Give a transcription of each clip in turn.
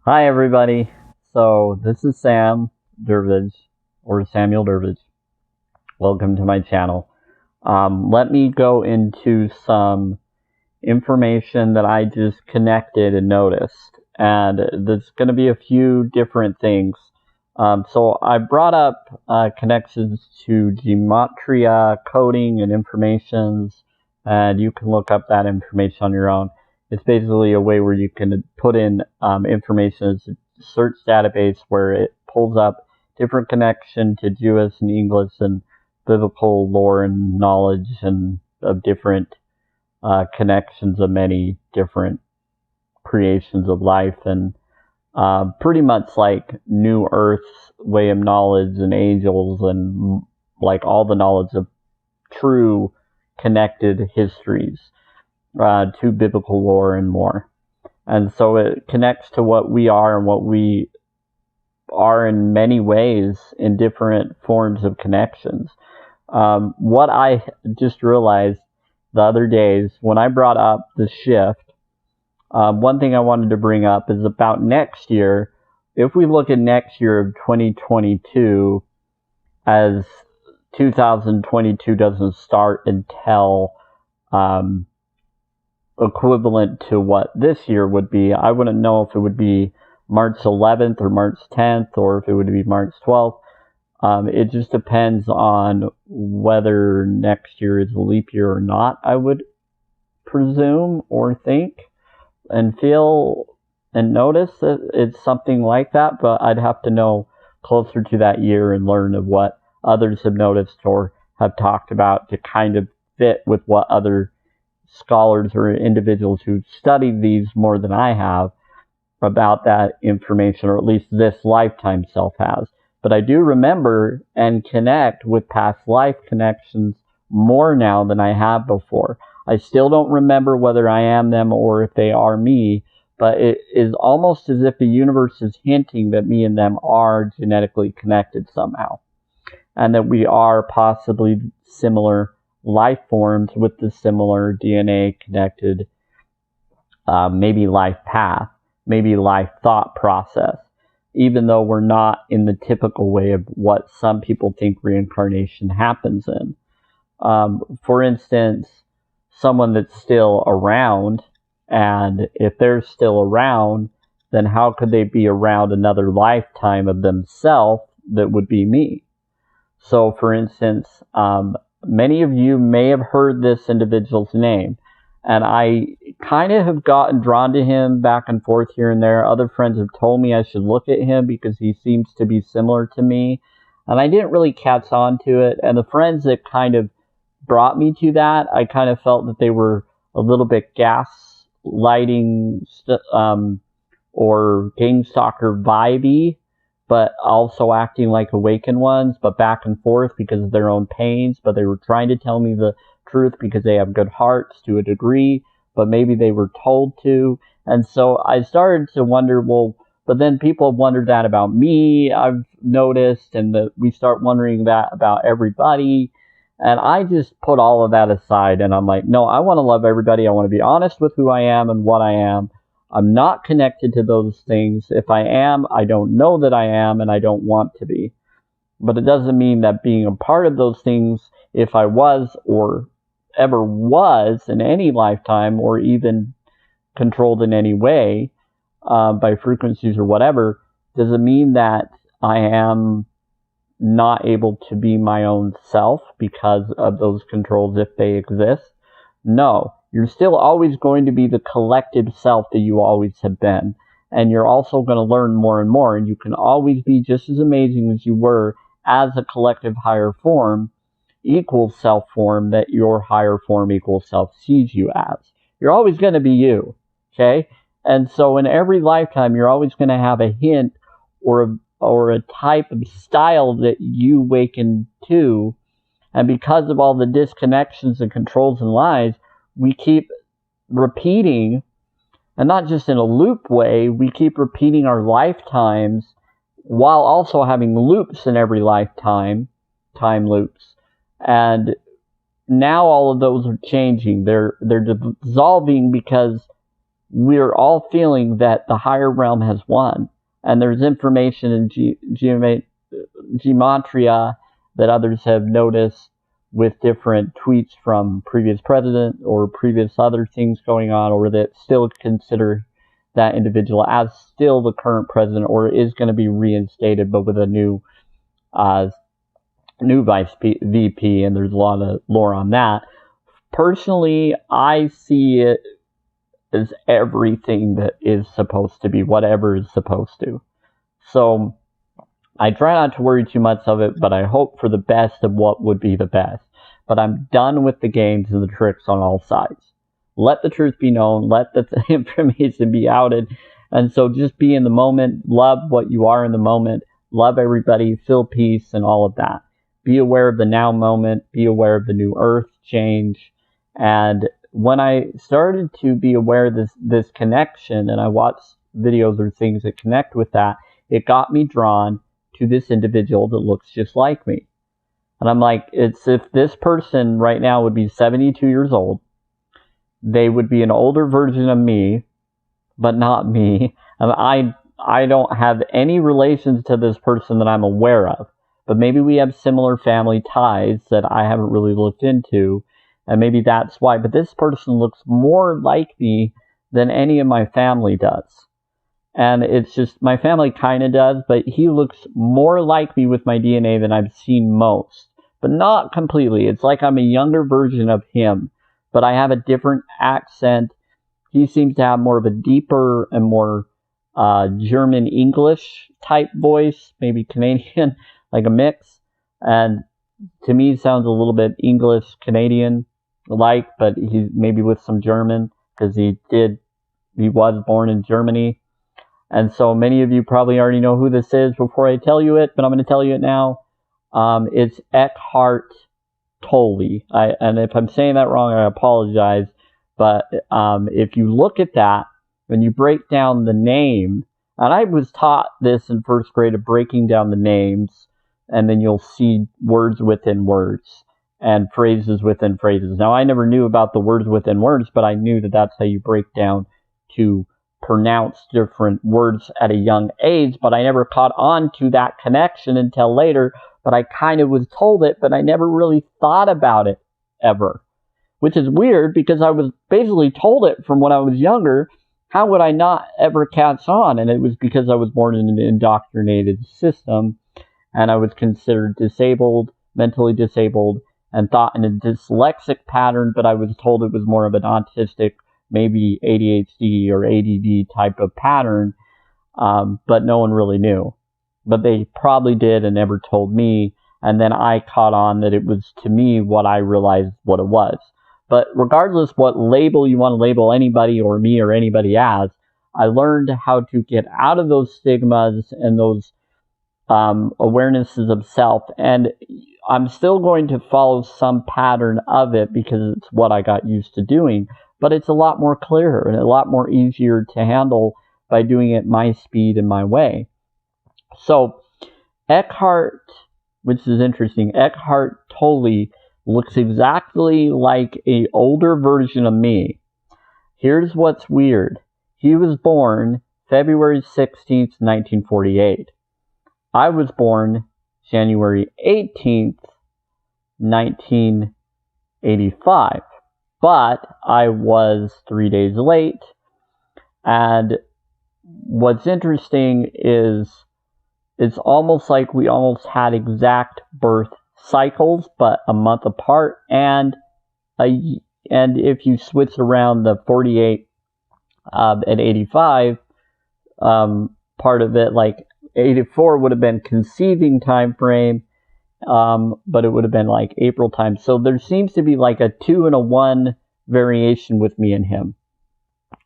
Hi, everybody. So, this is Sam Dervidge, or Samuel Dervidge. Welcome to my channel. Let me go into some information that I just connected and noticed. And there's going to be a few different things. So, I brought up connections to gematria, coding, and informations. And you can look up that information on your own. It's basically a way where you can put in information as a search database where it pulls up different connection to Jewish and English and biblical lore and knowledge and of different connections of many different creations of life, and pretty much like New Earth's way of knowledge and angels and like all the knowledge of true connected histories to biblical lore and more. And so it connects to what we are and what we are in many ways in different forms of connections. What I just realized the other days when I brought up the shift, one thing I wanted to bring up is about next year. If we look at next year of 2022, as 2022 doesn't start until equivalent to what this year would be, I wouldn't know if it would be March 11th or March 10th or if it would be March 12th. It just depends on whether next year is a leap year or not, I would presume or think and feel and notice that it's something like that, but I'd have to know closer to that year and learn of what others have noticed or have talked about to kind of fit with what other scholars or individuals who studied these more than I have about that information, or at least this lifetime self has. But I do remember and connect with past life connections more now than I have before. I still don't remember whether I am them or if they are me, but it is almost as if the universe is hinting that me and them are genetically connected somehow, and that we are possibly similar life forms with the similar DNA connected, maybe life path, maybe life thought process, even though we're not in the typical way of what some people think reincarnation happens in. For instance, someone that's still around, and if they're still around, then how could they be around another lifetime of themselves that would be me? So, for instance, many of you may have heard this individual's name, and I kind of have gotten drawn to him back and forth here and there. Other friends have told me I should look at him because he seems to be similar to me, and I didn't really catch on to it. And the friends that kind of brought me to that, I kind of felt that they were a little bit gaslighting or game stalker vibey, but also acting like awakened ones, but back and forth because of their own pains. But they were trying to tell me the truth because they have good hearts to a degree, but maybe they were told to. And so I started to wonder, well, but then people have wondered that about me, I've noticed, and we start wondering that about everybody. And I just put all of that aside, and I'm like, no, I want to love everybody. I want to be honest with who I am and what I am. I'm not connected to those things. If I am, I don't know that I am, and I don't want to be. But it doesn't mean that being a part of those things, if I was or ever was in any lifetime, or even controlled in any way by frequencies or whatever, doesn't mean that I am not able to be my own self because of those controls if they exist. No, you're still always going to be the collective self that you always have been. And you're also going to learn more and more, and you can always be just as amazing as you were as a collective higher form, equals self form that your higher form equals self sees you as. You're always going to be you, okay? And so in every lifetime, you're always going to have a hint or a type of style that you waken to. And because of all the disconnections and controls and lies, we keep repeating, and not just in a loop way, we keep repeating our lifetimes while also having loops in every lifetime, time loops. And now all of those are changing. They're dissolving because we're all feeling that the higher realm has won. And there's information in gematria that others have noticed with different tweets from previous president or previous other things going on, or that still consider that individual as still the current president or is going to be reinstated, but with a new vice VP, and there's a lot of lore on that. Personally, I see it as everything that is supposed to be, whatever is supposed to. So I try not to worry too much of it, but I hope for the best of what would be the best. But I'm done with the games and the tricks on all sides. Let the truth be known. Let the information be outed. And so just be in the moment. Love what you are in the moment. Love everybody. Feel peace and all of that. Be aware of the now moment. Be aware of the new earth change. And when I started to be aware of this connection, and I watched videos or things that connect with that, it got me drawn to this individual that looks just like me. And I'm like, it's if this person right now would be 72 years old, they would be an older version of me, but not me. And I don't have any relations to this person that I'm aware of. But maybe we have similar family ties that I haven't really looked into. And maybe that's why. But this person looks more like me than any of my family does. And it's just, my family kind of does, but he looks more like me with my DNA than I've seen most. But not completely. It's like I'm a younger version of him, but I have a different accent. He seems to have more of a deeper and more German English type voice, maybe Canadian, like a mix. And to me, sounds a little bit English Canadian like, but he maybe with some German, because he was born in Germany. And so many of you probably already know who this is before I tell you it, but I'm going to tell you it now. It's Eckhart Tolle. And if I'm saying that wrong, I apologize. But if you look at that, when you break down the name, and I was taught this in first grade of breaking down the names, and then you'll see words within words and phrases within phrases. Now, I never knew about the words within words, but I knew that that's how you break down to pronounce different words at a young age, but I never caught on to that connection until later. But I kind of was told it, but I never really thought about it ever, which is weird because I was basically told it from when I was younger. How would I not ever catch on? And it was because I was born in an indoctrinated system, and I was considered disabled, mentally disabled, and thought in a dyslexic pattern, but I was told it was more of an autistic, maybe ADHD or ADD type of pattern, but no one really knew. But they probably did and never told me, and then I caught on that it was, to me, what I realized what it was. But regardless what label you want to label anybody or me or anybody as, I learned how to get out of those stigmas and those awarenesses of self, and I'm still going to follow some pattern of it because it's what I got used to doing, but it's a lot more clearer and a lot more easier to handle by doing it my speed and my way. So Eckhart, which is interesting, Eckhart Tolle looks exactly like an older version of me. Here's what's weird. He was born February 16th, 1948. I was born January 18th, 1985. But I was 3 days late. And what's interesting is it's almost like we almost had exact birth cycles, but a month apart. And if you switch around the 48 and 85 part of it, like 84 would have been conceiving time frame, but it would have been like April time. So there seems to be like a 2 and a 1 variation with me and him,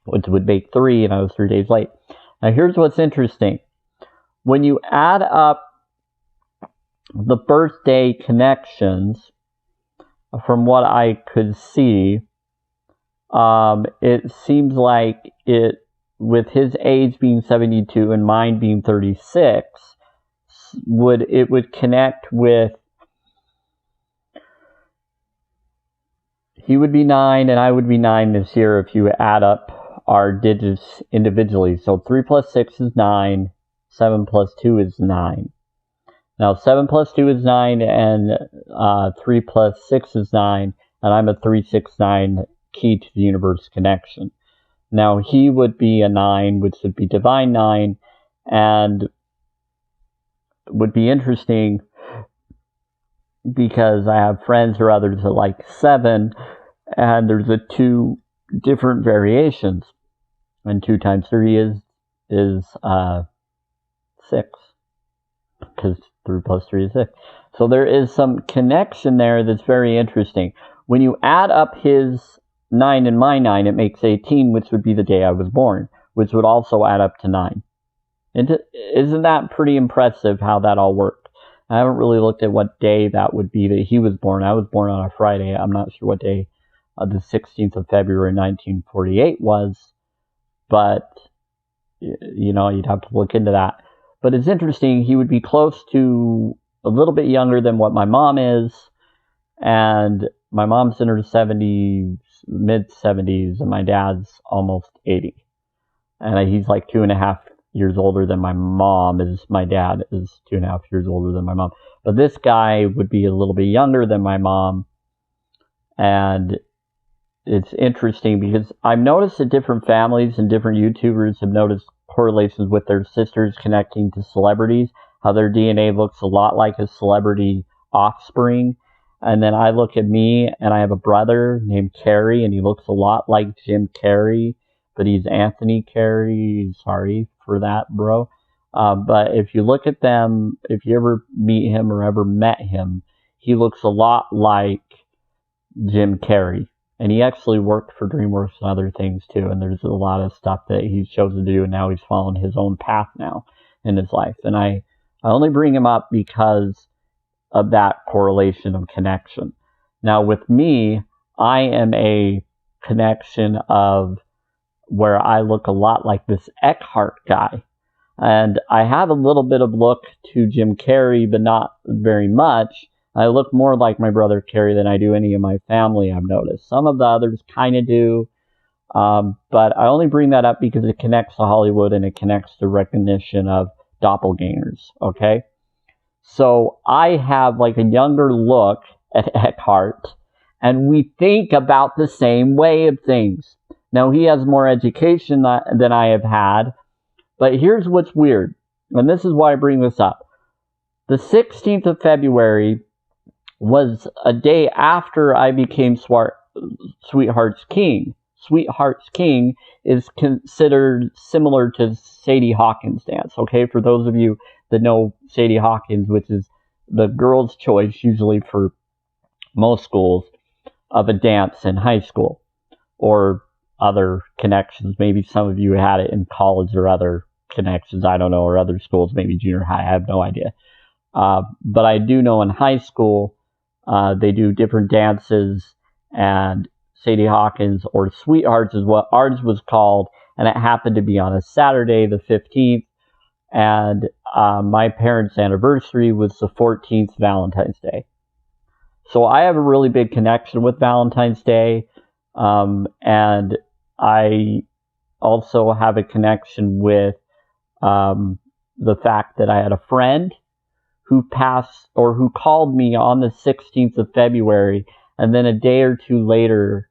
which would make 3, and I was 3 days late. Now here's what's interesting. When you add up the birthday connections, from what I could see, it seems like it, with his age being 72 and mine being 36, would connect with, he would be 9 and I would be 9 this year if you add up our digits individually. So 3 plus 6 is 9, 7 plus 2 is 9. Now 7 plus 2 is 9, and 3 plus 6 is 9, and I'm a 369 key to the universe connection. Now he would be a 9, which would be divine 9, and would be interesting because I have friends or others that like 7, and there's 2 different variations, and 2 times 3 is 6, because 3 plus 3 is 6. So there is some connection there that's very interesting. When you add up his 9 and my 9, it makes 18, which would be the day I was born, which would also add up to 9. Isn't that pretty impressive how that all worked? I haven't really looked at what day that would be that he was born. I was born on a Friday. I'm not sure what day the 16th of February 1948 was, but you'd have to look into that. But it's interesting, he would be close to a little bit younger than what my mom is, and my mom's in her 70s, mid-70s, and my dad's almost 80. And he's like 2.5 years older than my mom is. My dad is 2.5 years older than my mom. But this guy would be a little bit younger than my mom. And it's interesting because I've noticed that different families and different YouTubers have noticed correlations with their sisters connecting to celebrities, how their DNA looks a lot like a celebrity offspring. And then I look at me, and I have a brother named Carey, and he looks a lot like Jim Carrey, but he's Anthony Carey. Sorry for that, bro. But if you look at them, if you ever meet him or ever met him, he looks a lot like Jim Carrey. And he actually worked for DreamWorks and other things too. And there's a lot of stuff that he's chosen to do, and now he's following his own path now in his life. And I only bring him up because of that correlation of connection. Now with me, I am a connection of where I look a lot like this Eckhart guy. And I have a little bit of look to Jim Carrey, but not very much. I look more like my brother Carey than I do any of my family, I've noticed. Some of the others kind of do. But I only bring that up because it connects to Hollywood, and it connects to recognition of doppelgangers, okay? So I have like a younger look at Eckhart, and we think about the same way of things. Now, he has more education than I have had, but here's what's weird, and this is why I bring this up. The 16th of February was a day after I became Sweetheart's King. Sweetheart's King is considered similar to Sadie Hawkins dance, okay? For those of you that know Sadie Hawkins, which is the girl's choice, usually for most schools, of a dance in high school, or other connections. Maybe some of you had it in college or other connections, I don't know, or other schools, maybe junior high, I have no idea. But I do know in high school, they do different dances, and Sadie Hawkins, or Sweethearts is what ours was called, and it happened to be on a Saturday, the 15th, and my parents' anniversary was the 14th, Valentine's Day. So I have a really big connection with Valentine's Day, and I also have a connection with the fact that I had a friend who passed, or who called me on the 16th of February, and then a day or two later,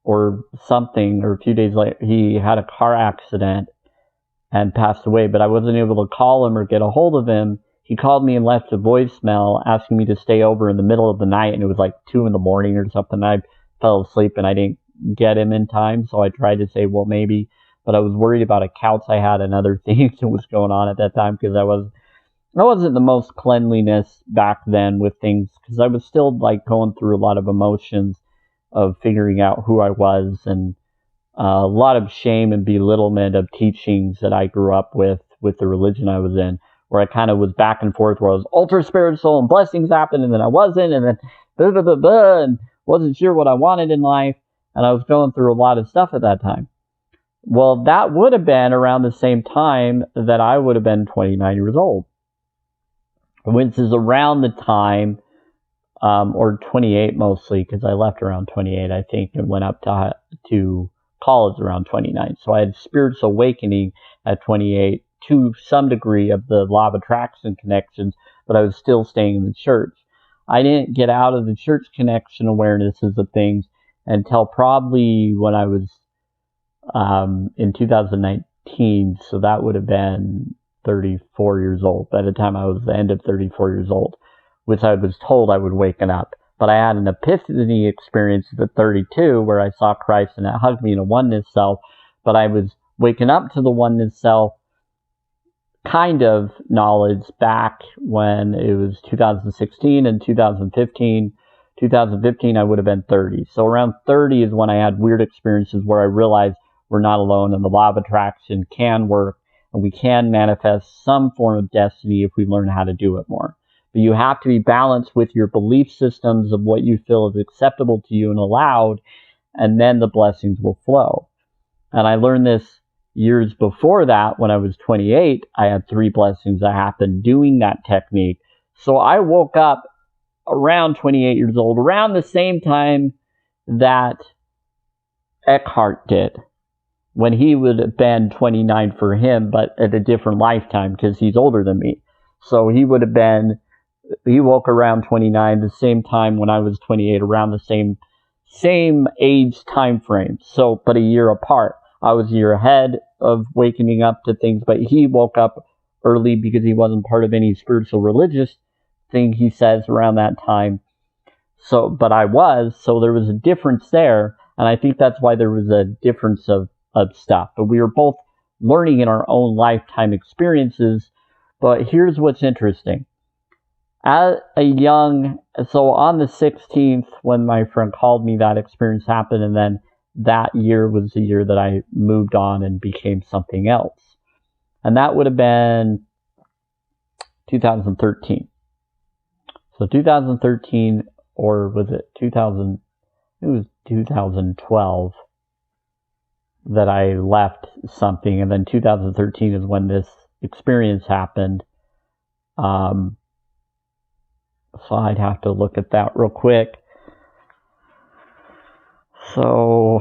or something, or 2 days later, he had a car accident and passed away, but I wasn't able to call him or get a hold of him. He called me and left a voicemail asking me to stay over in the middle of the night, and it was like 2 in the morning or something. I fell asleep and I didn't get him in time, so I tried to say, well, maybe, but I was worried about accounts I had and other things that was going on at that time, because I wasn't the most cleanliness back then with things, because I was still like going through a lot of emotions of figuring out who I was, and a lot of shame and belittlement of teachings that I grew up with the religion I was in, where I kind of was back and forth, where I was ultra spiritual and blessings happened, and then I wasn't, and then and wasn't sure what I wanted in life, and I was going through a lot of stuff at that time. Well, that would have been around the same time that I would have been 29 years old, which is around the time, or 28 mostly, because I left around 28, I think, and went up to college around 29. So I had spiritual awakening at 28 to some degree of the law of attraction connections, but I was still staying in the church. I didn't get out of the church connection awarenesses of things until probably when I was in 2019. So that would have been 34 years old. By the time I was the end of 34 years old, which I was told I would waken up. But I had an epiphany experience at 32 where I saw Christ and it hugged me in a oneness self. But I was waking up to the oneness self kind of knowledge back when it was 2016 and 2015. 2015, I would have been 30. So around 30 is when I had weird experiences where I realized we're not alone and the law of attraction can work and we can manifest some form of destiny if we learn how to do it more. But you have to be balanced with your belief systems of what you feel is acceptable to you and allowed, and then the blessings will flow. And I learned this years before that. When I was 28, I had 3 blessings that happened doing that technique. So I woke up around 28 years old, around the same time that Eckhart did, when he would have been 29 for him, but at a different lifetime because he's older than me. So he woke around 29, the same time when I was 28, around the same age time frame. So, but a year apart. I was a year ahead of waking up to things, but he woke up early because he wasn't part of any spiritual religious thing, he says, around that time. So, but I was, so there was a difference there, and I think that's why there was a difference of stuff. But we were both learning in our own lifetime experiences. But here's what's interesting. So on the 16th, when my friend called me, that experience happened, and then that year was the year that I moved on and became something else. And that would have been 2013. So 2013, or was it 2000? It was 2012 that I left something, and then 2013 is when this experience happened. So I'd have to look at that real quick. So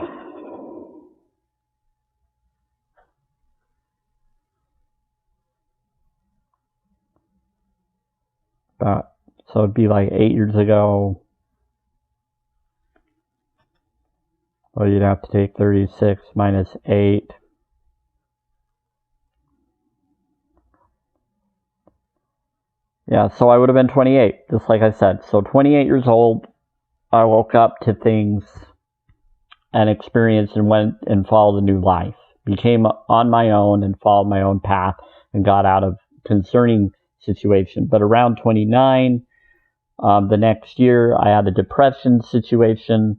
it'd be like 8 years ago. Well, you'd have to take 36 minus 8. Yeah, so I would have been 28, just like I said. So 28 years old, I woke up to things and experienced and went and followed a new life. Became on my own and followed my own path and got out of concerning situation. But around 29, the next year, I had a depression situation,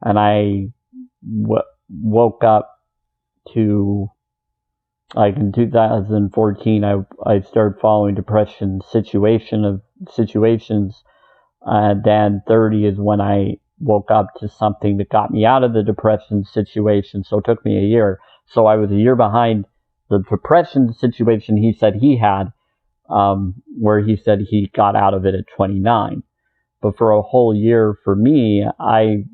and I woke up to, like in 2014, I started following depression situations. Then 30 is when I woke up to something that got me out of the depression situation. So it took me a year. So I was a year behind the depression situation he said he had, where he said he got out of it at 29. But for a whole year for me, I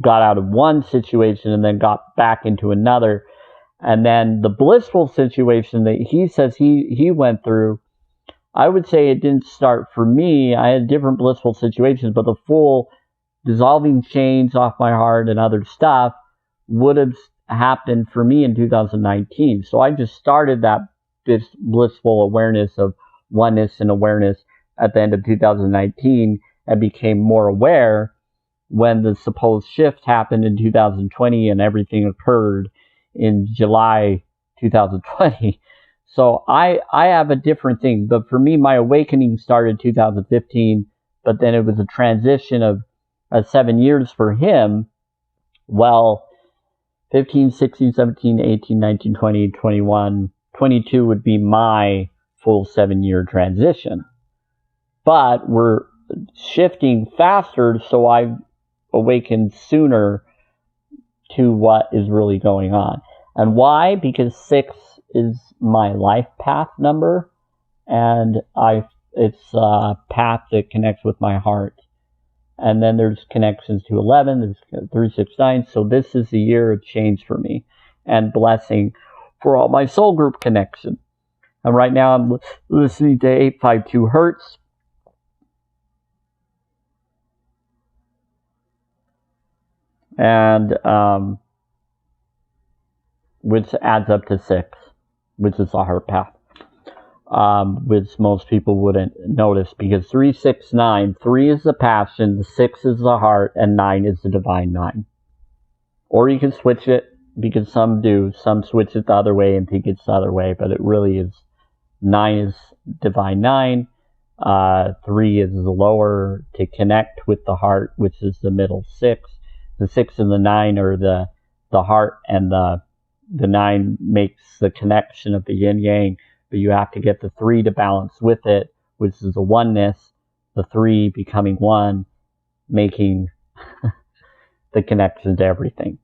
got out of one situation and then got back into another. And then the blissful situation that he says he went through, I would say it didn't start for me. I had different blissful situations, but the full dissolving chains off my heart and other stuff would have happened for me in 2019. So I just started this blissful awareness of oneness and awareness at the end of 2019 and became more aware when the supposed shift happened in 2020 and everything occurred in July 2020. So I have a different thing. But for me, my awakening started 2015, but then it was a transition of 7 years for him. Well, 15, 16, 17, 18, 19, 20, 21, 22 would be my full 7-year transition. But we're shifting faster, so I've awakened sooner to what is really going on. And why? Because 6 is my life path number, and it's a path that connects with my heart. And then there's connections to 11, there's 369. So this is the year of change for me and blessing for all my soul group connection. And right now I'm listening to 852 Hertz. And which adds up to 6, which is the heart path. Which most people wouldn't notice, because 369, 3 is the passion, 6 is the heart, and 9 is the divine 9. Or you can switch it, because some do. Some switch it the other way and think it's the other way, but it really is 9 is divine 9, 3 is the lower to connect with the heart, which is the middle 6. The 6 and the 9 are the heart, and the 9 makes the connection of the yin-yang. But you have to get the 3 to balance with it, which is the oneness, the 3 becoming 1, making the connection to everything.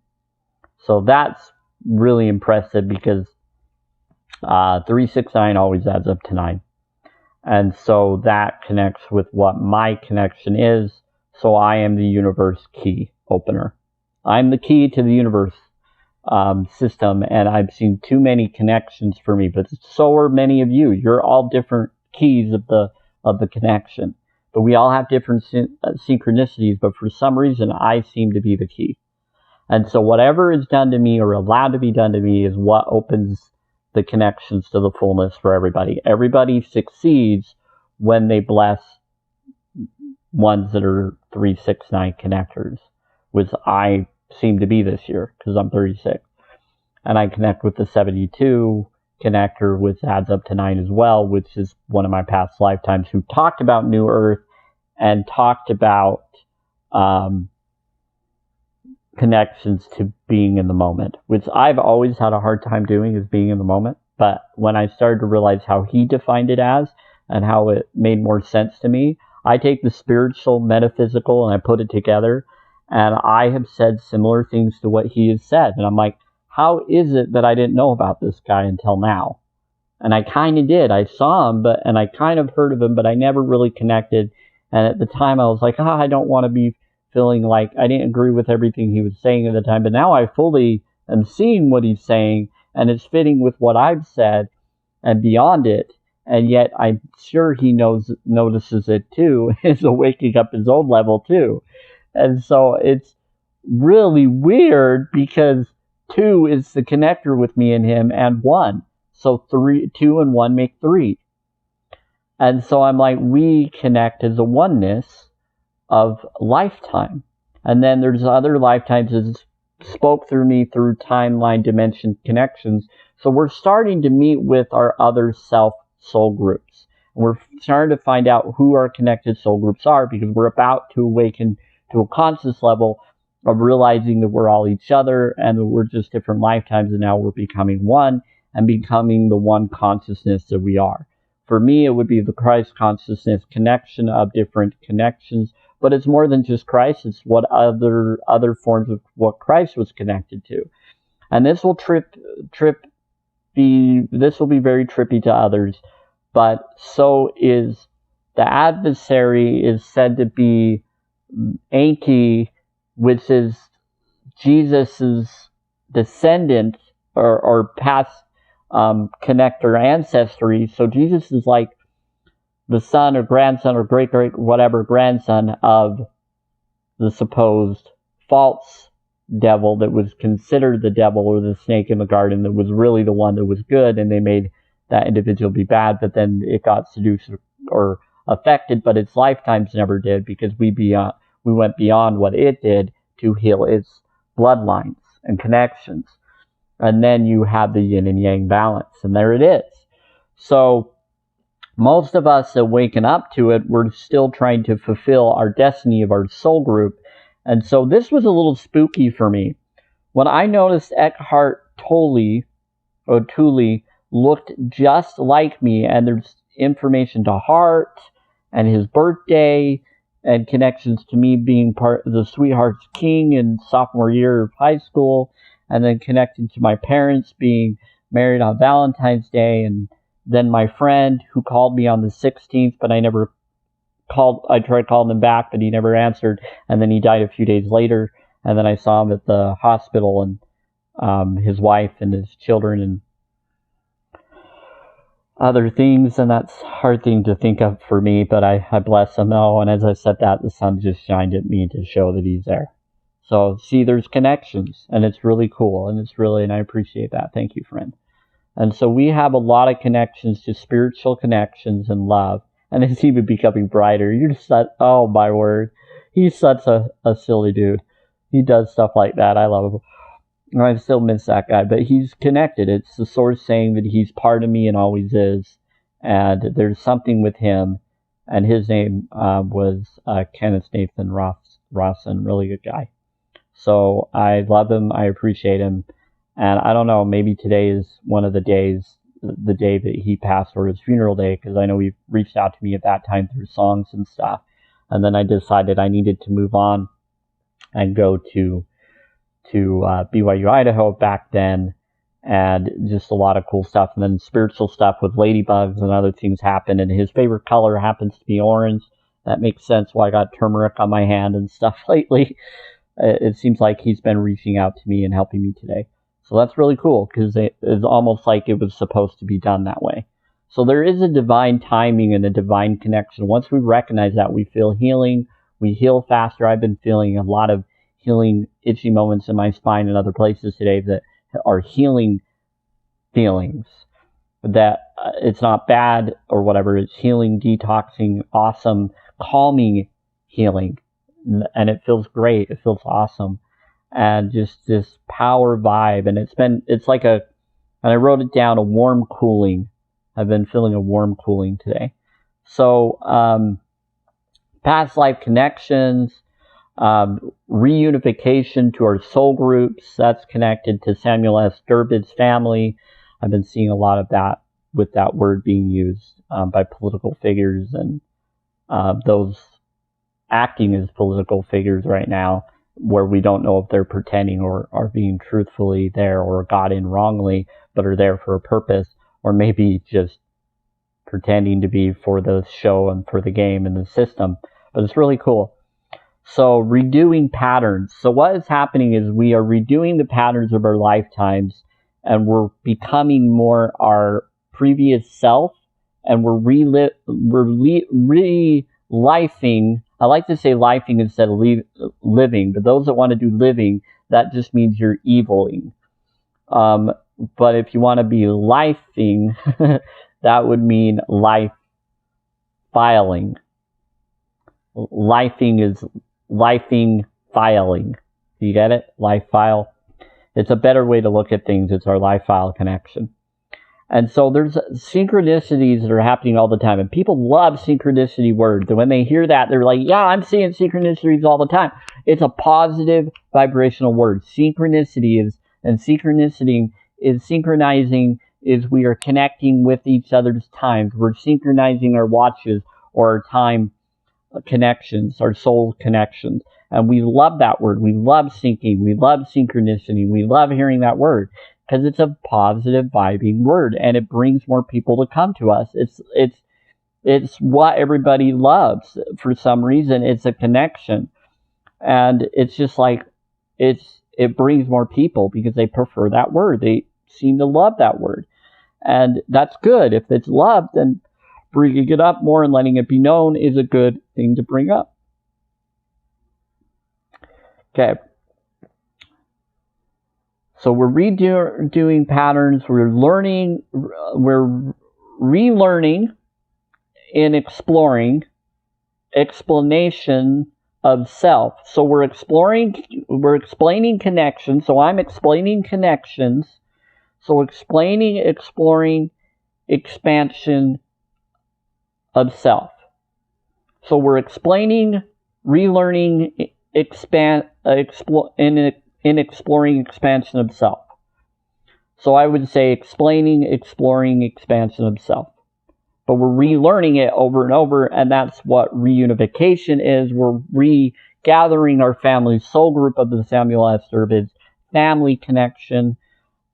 So that's really impressive, because 369 always adds up to 9. And so that connects with what my connection is. So I am the universe key opener. I'm the key to the universe system, and I've seen too many connections for me, but so are many of you. You're all different keys of the connection, but we all have different synchronicities, but for some reason I seem to be the key. And so whatever is done to me or allowed to be done to me is what opens the connections to the fullness for everybody. Everybody succeeds when they bless ones that are 369 connectors, which I seem to be this year, because I'm 36. And I connect with the 72 connector, which adds up to 9 as well, which is one of my past lifetimes, who talked about New Earth and talked about connections to being in the moment, which I've always had a hard time doing, is being in the moment. But when I started to realize how he defined it as, and how it made more sense to me, I take the spiritual, metaphysical, and I put it together. And I have said similar things to what he has said. And I'm like, how is it that I didn't know about this guy until now? And I kind of did. I saw him, and I kind of heard of him, but I never really connected. And at the time I was like, I don't want to be feeling like I didn't agree with everything he was saying at the time. But now I fully am seeing what he's saying, and it's fitting with what I've said and beyond it. And yet I'm sure he notices it too, is waking up his own level too. And so it's really weird, because 2 is the connector with me and him, and 1. So 2 and 1 make 3. And so I'm like, we connect as a oneness of lifetime. And then there's other lifetimes that spoke through me through timeline dimension connections. So we're starting to meet with our other self soul groups. And we're starting to find out who our connected soul groups are, because we're about to awaken to a conscious level of realizing that we're all each other, and that we're just different lifetimes, and now we're becoming one, and becoming the one consciousness that we are. For me, it would be the Christ consciousness, connection of different connections, but it's more than just Christ. It's what other forms of what Christ was connected to. And this will this will be very trippy to others, but so is the adversary is said to be Enki, which is Jesus's descendant or past connector ancestry. So Jesus is like the son or grandson or great whatever grandson of the supposed false devil that was considered the devil, or the snake in the garden that was really the one that was good, and they made that individual be bad, but then it got seduced or affected, but its lifetimes never did, because we went beyond what it did to heal its bloodlines and connections. And then you have the yin and yang balance, and there it is. So most of us that waken up to it, we're still trying to fulfill our destiny of our soul group. And so this was a little spooky for me. When I noticed Eckhart Tolle looked just like me, and there's information to Hart and his birthday and connections to me being part of the Sweethearts King in sophomore year of high school, and then connecting to my parents being married on Valentine's Day, and then my friend who called me on the 16th, but I never I tried calling him back, but he never answered. And then he died a few days later. And then I saw him at the hospital, and his wife and his children and other things. And that's a hard thing to think of for me, but I bless him. Oh, and as I said that, the sun just shined at me to show that he's there. So see, there's connections, and it's really cool, and I appreciate that. Thank you, friend. And so we have a lot of connections, to spiritual connections and love. And it's even becoming brighter. You're just like, oh my word. He's such a silly dude. He does stuff like that. I love him. I still miss that guy, but he's connected. It's the source saying that he's part of me and always is. And there's something with him. And his name was Kenneth Nathan Rawson, really good guy. So I love him. I appreciate him. And I don't know, maybe today is one of the days, the day that he passed, or his funeral day, because I know he reached out to me at that time through songs and stuff. And then I decided I needed to move on and go to BYU, Idaho back then, and just a lot of cool stuff. And then spiritual stuff with ladybugs and other things happened. And his favorite color happens to be orange. That makes sense why I got turmeric on my hand and stuff lately. It seems like he's been reaching out to me and helping me today. So that's really cool, because it's almost like it was supposed to be done that way. So there is a divine timing and a divine connection. Once we recognize that, we feel healing. We heal faster. I've been feeling a lot of healing, itchy moments in my spine and other places today that are healing feelings. That it's not bad or whatever. It's healing, detoxing, awesome, calming healing. And it feels great. It feels awesome. And just this power vibe. And and I wrote it down, a warm cooling. I've been feeling a warm cooling today. So, past life connections, reunification to our soul groups, that's connected to Samuel S. Durbin's family. I've been seeing a lot of that with that word being used by political figures and those acting as political figures right now, where we don't know if they're pretending or are being truthfully there, or got in wrongly, but are there for a purpose, or maybe just pretending to be for the show and for the game and the system. But it's really cool. So redoing patterns. So what is happening is we are redoing the patterns of our lifetimes, and we're becoming more our previous self, and we're re-lifing. I like to say lifing instead of living, but those that want to do living, that just means you're eviling. But if you want to be lifing, that would mean life filing. Lifing is lifing filing. You get it? Life file. It's a better way to look at things. It's our life file connection. And so there's synchronicities that are happening all the time. And people love synchronicity words. And when they hear that, they're like, yeah, I'm seeing synchronicities all the time. It's a positive vibrational word. Synchronicity is synchronizing, is we are connecting with each other's times. We're synchronizing our watches or our time connections, our soul connections. And we love that word. We love syncing. We love synchronicity. We love hearing that word, because it's a positive vibing word, and it brings more people to come to us. It's what everybody loves for some reason. It's a connection, and it's just like it brings more people because they prefer that word. They seem to love that word, and that's good. If it's loved, then bringing it up more and letting it be known is a good thing to bring up. Okay. So we're redoing patterns, we're relearning and exploring explanation of self. So we're explaining connections. So I'm explaining connections. So exploring expansion of self. So we're explaining, relearning, in exploring expansion of self. So I would say explaining, exploring expansion of self. But we're relearning it over and over, and that's what reunification is. We're regathering our family soul group of the Samuel S. Durbin family connection,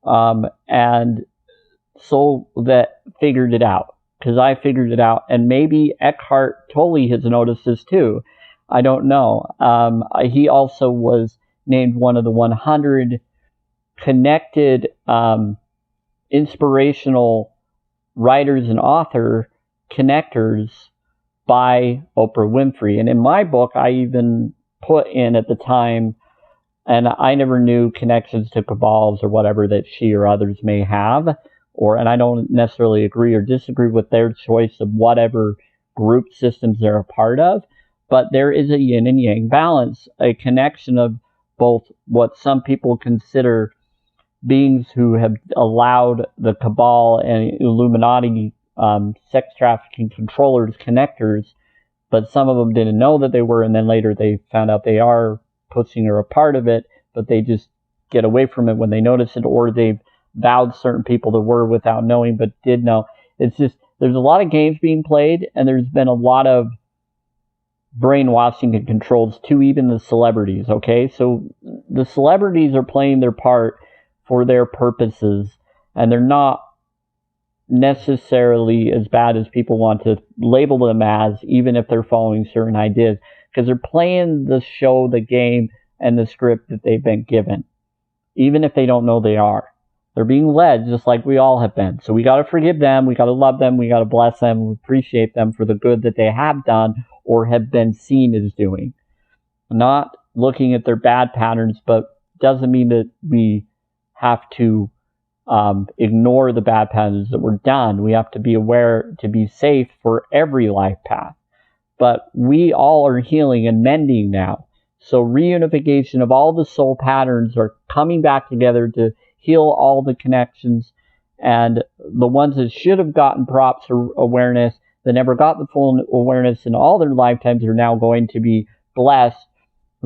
and soul that figured it out. because I figured it out. And maybe Eckhart Tolle has noticed this too. I don't know. He also was named one of the 100 connected inspirational writers and author connectors by Oprah Winfrey. And in my book, I even put in at the time, and I never knew connections to cabals or whatever that she or others may have, and I don't necessarily agree or disagree with their choice of whatever group systems they're a part of, but there is a yin and yang balance, a connection of both what some people consider beings who have allowed the cabal and Illuminati sex trafficking controllers, connectors, but some of them didn't know that they were, and then later they found out they are pushing or a part of it, but they just get away from it when they notice it, or they've vowed certain people that were without knowing but did know. It's just, there's a lot of games being played, and there's been a lot of brainwashing and controls to even the celebrities, okay? So the celebrities are playing their part for their purposes, and they're not necessarily as bad as people want to label them as, even if they're following certain ideas, because they're playing the show, the game, and the script that they've been given, even if they don't know they are. They're being led just like we all have been. So we got to forgive them, we got to love them, we got to bless them, appreciate them for the good that they have done or have been seen as doing. Not looking at their bad patterns, but doesn't mean that we have to ignore the bad patterns that were done. We have to be aware to be safe for every life path. But we all are healing and mending now. So reunification of all the soul patterns are coming back together to heal all the connections, and the ones that should have gotten props or awareness that never got the full awareness in all their lifetimes are now going to be blessed,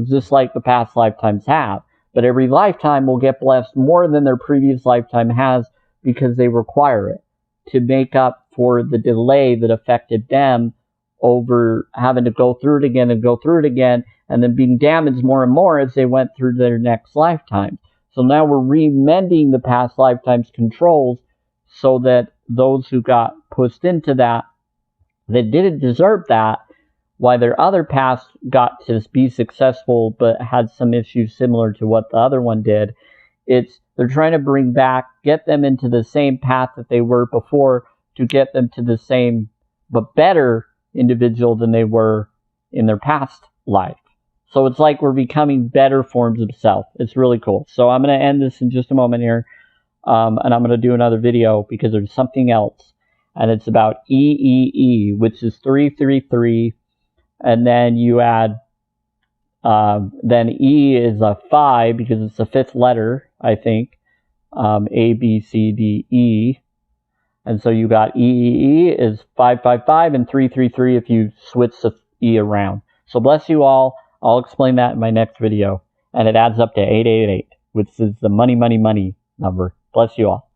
just like the past lifetimes have. But every lifetime will get blessed more than their previous lifetime has, because they require it to make up for the delay that affected them over having to go through it again and go through it again, and then being damaged more and more as they went through their next lifetime. So now we're remending the past lifetimes controls so that those who got pushed into that didn't deserve that, why their other past got to be successful but had some issues similar to what the other one did. They're trying to bring back, get them into the same path that they were before, to get them to the same but better individual than they were in their past life. So it's like we're becoming better forms of self. It's really cool. So I'm going to end this in just a moment here, and I'm going to do another video because there's something else, and it's about EEE, which is 333, and then you add, then E is a 5 because it's the fifth letter, I think, A, B, C, D, E, and so you got EEE is 555 and 333 if you switch the E around. So bless you all. I'll explain that in my next video. And it adds up to 888, which is the money, money, money number. Bless you all.